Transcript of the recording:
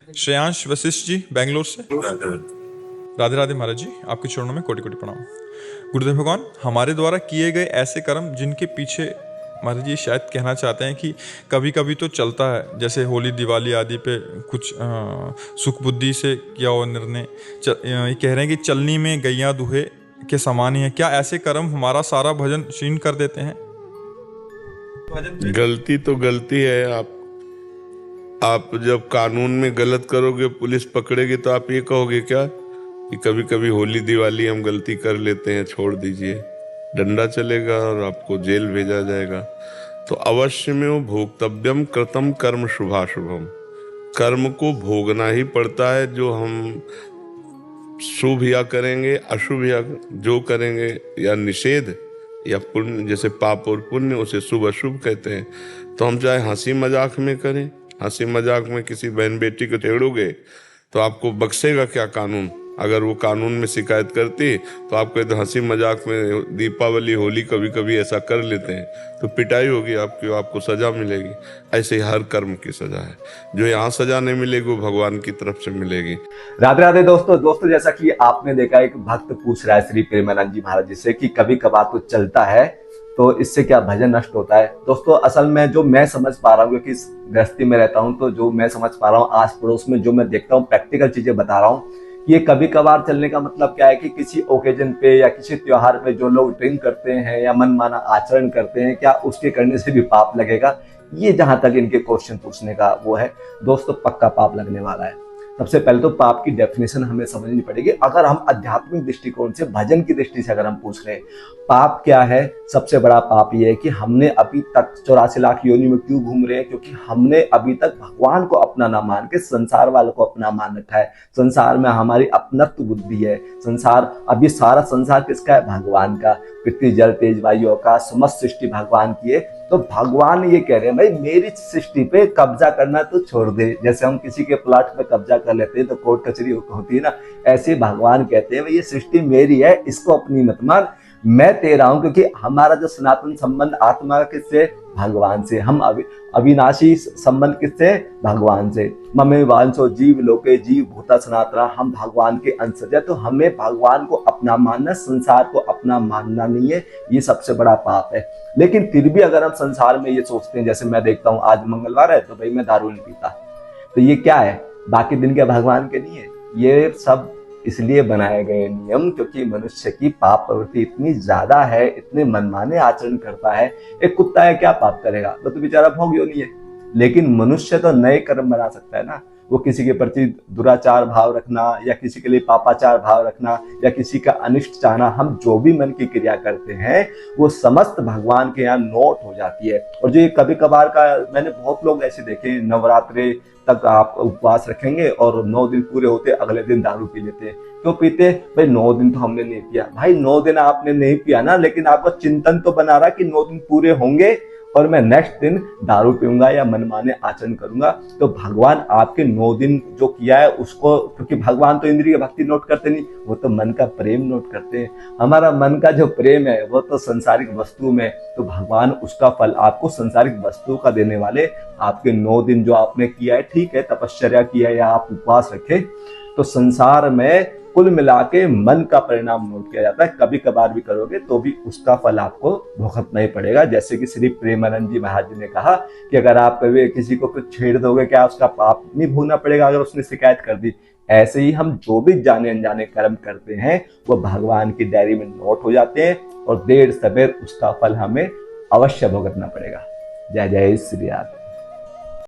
श्रेयांश वशिष्ठ जी बेंगलोर से। राधे राधे महाराज जी, आपके चरणों में कोटि कोटि प्रणाम। गुरुदेव भगवान, हमारे द्वारा किए गए ऐसे कर्म जिनके पीछे महाराज जी शायद कहना चाहते हैं कि कभी कभी तो चलता है, जैसे होली दिवाली आदि पे कुछ सुख बुद्धि से किया हुआ निर्णय ये कह रहे हैं कि चलनी में गैया दूहे के समान ही है। क्या ऐसे कर्म हमारा सारा भजन क्षीण कर देते हैं? गलती तो गलती है। आप जब कानून में गलत करोगे, पुलिस पकड़ेगी, तो आप ये कहोगे क्या कि कभी कभी होली दिवाली हम गलती कर लेते हैं, छोड़ दीजिए? डंडा चलेगा और आपको जेल भेजा जाएगा। तो अवश्य में वो भोक्तव्यम कृतम कर्म शुभाशुभम, कर्म को भोगना ही पड़ता है। जो हम शुभ या करेंगे, अशुभ या जो करेंगे, या निषेध या पुण्य, जैसे पाप और पुण्य, उसे शुभ अशुभ कहते हैं। तो हम चाहे हंसी मजाक में करें, हंसी मजाक में किसी बहन बेटी को छेड़ोगे तो आपको बख्शेगा क्या कानून? अगर वो कानून में शिकायत करती तो आप कहते हंसी मजाक में दीपावली होली कभी कभी ऐसा कर लेते हैं, तो पिटाई होगी आपकी, आपको सजा मिलेगी। ऐसे ही हर कर्म की सजा है। जो यहाँ सजा नहीं मिलेगी वो भगवान की तरफ से मिलेगी। राधे राधे दोस्तों, जैसा कि आपने देखा, एक भक्त पूछ रहा है श्री प्रेमानंद जी महाराज जी से कि कभी कभार तो चलता है, तो इससे क्या भजन नष्ट होता है? दोस्तों, असल में जो मैं समझ पा रहा हूँ, क्योंकि गृहस्थी में रहता हूँ, तो जो मैं समझ पा रहा हूँ, आस पड़ोस में जो मैं देखता हूँ, प्रैक्टिकल चीजें बता रहा हूँ। ये कभी कभार चलने का मतलब क्या है कि किसी ओकेजन पे या किसी त्योहार पे जो लोग ड्रिंक करते हैं या मनमाना आचरण करते हैं, क्या उसके करने से भी पाप लगेगा? ये जहां तक इनके क्वेश्चन पूछने का वो है दोस्तों, पक्का पाप लगने वाला है। सबसे पहले तो पाप की डेफिनेशन हमें समझनी पड़ेगी। अगर हम आध्यात्मिक दृष्टिकोण से, भजन की दृष्टि से अगर हम पूछ रहे हैं पाप क्या है, सबसे बड़ा पाप ये है कि हमने अभी तक 84 लाख योनि में क्यों घूम रहे हैं? क्योंकि हमने अभी तक भगवान को अपना ना मान के संसार वालों को अपना मान रखा है। संसार में हमारी अपनत्व बुद्धि है। संसार, अभी सारा संसार किसका है? भगवान का। पृथ्वी जल तेज वायु आकाश समस्त सृष्टि भगवान की है। तो भगवान ये कह रहे हैं, भाई मेरी सृष्टि पे कब्जा करना तो छोड़ दे। जैसे हम किसी के प्लाट पे कब्जा कर लेते हैं तो कोर्ट कचहरी होती है ना, ऐसे भगवान कहते हैं भाई ये सृष्टि मेरी है, इसको अपनी मत मान, मैं तेरा हूं। क्योंकि हमारा जो सनातन संबंध आत्मा किससे? भगवान से। हम अविनाशी संबंध किससे? भगवान से। ममे वांसो जीव लोके जीव भूता सनातना, हम भगवान के अंश है। तो हमें भगवान को अपना मानना, संसार को अपना मानना नहीं है। ये सबसे बड़ा पाप है। लेकिन फिर भी अगर हम संसार में ये सोचते हैं, जैसे मैं देखता हूँ आज मंगलवार है तो भाई मैं दारू नहीं पीता, तो ये क्या है? बाकी दिन के भगवान के नहीं है। ये सब इसलिए बनाए गए नियम क्योंकि मनुष्य की पाप प्रवृत्ति इतनी ज्यादा है, इतने मनमाने आचरण करता है। एक कुत्ता है, क्या पाप करेगा? वो तो बेचारा भोग योनि है। लेकिन मनुष्य तो नए कर्म बना सकता है ना। वो किसी के प्रति दुराचार भाव रखना, या किसी के लिए पापाचार भाव रखना, या किसी का अनिष्ट चाहना, हम जो भी मन की क्रिया करते हैं वो समस्त भगवान के यहाँ नोट हो जाती है। और जो ये कभी कभार का, मैंने बहुत लोग ऐसे देखे, नवरात्रे तक आप उपवास रखेंगे और 9 दिन पूरे होते अगले दिन दारू पी लेते हैं। क्यों पीते? भाई 9 दिन तो हमने नहीं पिया। भाई 9 दिन आपने नहीं पिया ना, लेकिन आपका चिंतन तो बना रहा कि 9 दिन पूरे होंगे और मैं नेक्स्ट दिन दारू पीऊंगा या मनमाने आचरण करूंगा। तो भगवान आपके 9 दिन जो किया है उसको, क्योंकि भगवान तो इंद्रिय भक्ति नोट करते नहीं, वो तो मन का प्रेम नोट करते हैं। हमारा मन का जो प्रेम है वो तो संसारिक वस्तु में, तो भगवान उसका फल आपको संसारिक वस्तु का देने वाले। आपके 9 दिन जो आपने किया है, ठीक है, तपश्चर्या किया है या आप उपवास रखे, तो संसार में कुल मिला के मन का परिणाम नोट किया जाता है। कभी कभार भी करोगे तो भी उसका फल आपको भुगतना ही पड़ेगा। जैसे कि श्री प्रेमानंद जी महाराज जी ने कहा कि अगर आप कभी किसी को कुछ छेड़ दोगे, क्या उसका पाप नहीं भोगना पड़ेगा अगर उसने शिकायत कर दी? ऐसे ही हम जो भी जाने अनजाने कर्म करते हैं वो भगवान की डायरी में नोट हो जाते हैं और देर सवेर उसका फल हमें अवश्य भुगतना पड़ेगा। जय जय श्री राम।